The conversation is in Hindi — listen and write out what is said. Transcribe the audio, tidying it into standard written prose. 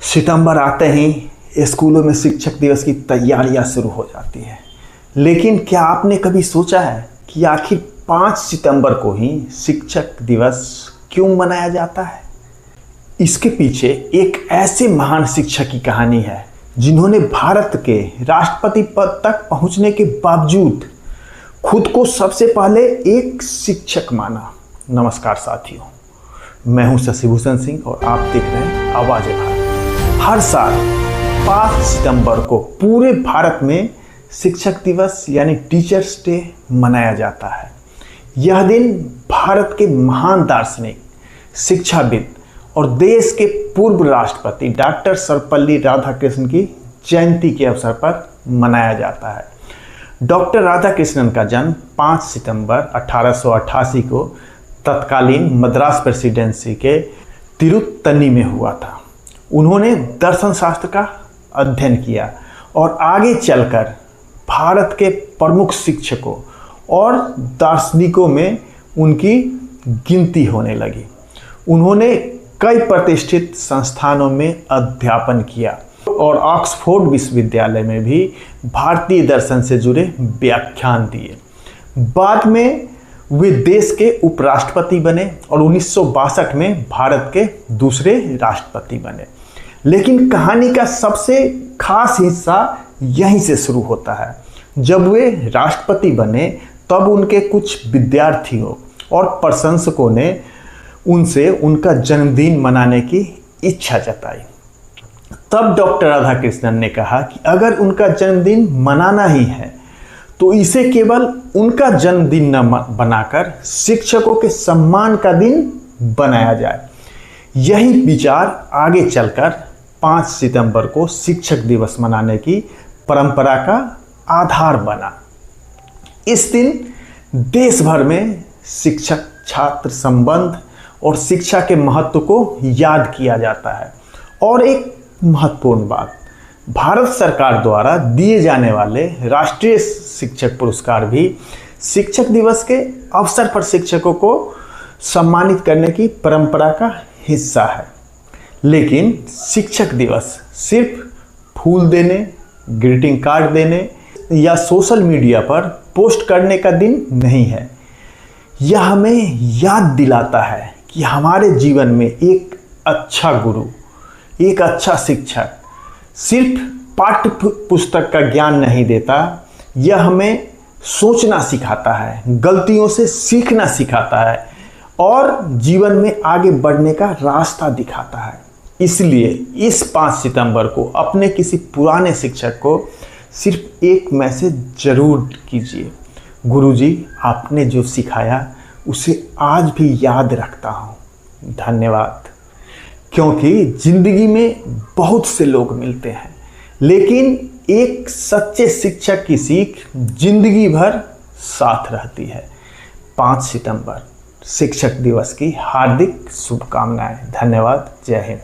सितंबर आते ही स्कूलों में शिक्षक दिवस की तैयारियां शुरू हो जाती है। लेकिन क्या आपने कभी सोचा है कि आखिर 5 सितंबर को ही शिक्षक दिवस क्यों मनाया जाता है? इसके पीछे एक ऐसे महान शिक्षक की कहानी है जिन्होंने भारत के राष्ट्रपति पद तक पहुंचने के बावजूद खुद को सबसे पहले एक शिक्षक माना। नमस्कार साथियों, मैं हूं शशिभूषण सिंह और आप देख रहे हैं आवाज़ भारत। हर साल 5 सितंबर को पूरे भारत में शिक्षक दिवस यानी टीचर्स डे मनाया जाता है। यह दिन भारत के महान दार्शनिक, शिक्षाविद और देश के पूर्व राष्ट्रपति डॉक्टर सर्वपल्ली राधाकृष्णन की जयंती के अवसर पर मनाया जाता है। डॉक्टर राधाकृष्णन का जन्म 5 सितंबर 1888 को तत्कालीन मद्रास प्रेसिडेंसी के तिरुत्तनी में हुआ था। उन्होंने दर्शन शास्त्र का अध्ययन किया और आगे चलकर भारत के प्रमुख शिक्षकों और दार्शनिकों में उनकी गिनती होने लगी। उन्होंने कई प्रतिष्ठित संस्थानों में अध्यापन किया और ऑक्सफोर्ड विश्वविद्यालय में भी भारतीय दर्शन से जुड़े व्याख्यान दिए। बाद में वे देश के उपराष्ट्रपति बने और 1962 में भारत के दूसरे राष्ट्रपति बने। लेकिन कहानी का सबसे खास हिस्सा यहीं से शुरू होता है। जब वे राष्ट्रपति बने तब उनके कुछ विद्यार्थियों और प्रशंसकों ने उनसे उनका जन्मदिन मनाने की इच्छा जताई। तब डॉक्टर राधाकृष्णन ने कहा कि अगर उनका जन्मदिन मनाना ही है तो इसे केवल उनका जन्मदिन न बनाकर शिक्षकों के सम्मान का दिन बनाया जाए। यही विचार आगे चलकर 5 सितंबर को शिक्षक दिवस मनाने की परंपरा का आधार बना। इस दिन देश भर में शिक्षक छात्र संबंध और शिक्षा के महत्व को याद किया जाता है। और एक महत्वपूर्ण बात, भारत सरकार द्वारा दिए जाने वाले राष्ट्रीय शिक्षक पुरस्कार भी शिक्षक दिवस के अवसर पर शिक्षकों को सम्मानित करने की परंपरा का हिस्सा है। लेकिन शिक्षक दिवस सिर्फ फूल देने, ग्रीटिंग कार्ड देने या सोशल मीडिया पर पोस्ट करने का दिन नहीं है। यह हमें याद दिलाता है कि हमारे जीवन में एक अच्छा गुरु, एक अच्छा शिक्षक सिर्फ पाठ्य पुस्तक का ज्ञान नहीं देता, यह हमें सोचना सिखाता है, गलतियों से सीखना सिखाता है और जीवन में आगे बढ़ने का रास्ता दिखाता है। इसलिए इस 5 सितंबर को अपने किसी पुराने शिक्षक को सिर्फ एक मैसेज जरूर कीजिए, गुरुजी आपने जो सिखाया उसे आज भी याद रखता हूँ, धन्यवाद। क्योंकि ज़िंदगी में बहुत से लोग मिलते हैं, लेकिन एक सच्चे शिक्षक की सीख जिंदगी भर साथ रहती है। 5 सितंबर शिक्षक दिवस की हार्दिक शुभकामनाएं। धन्यवाद। जय हिंद।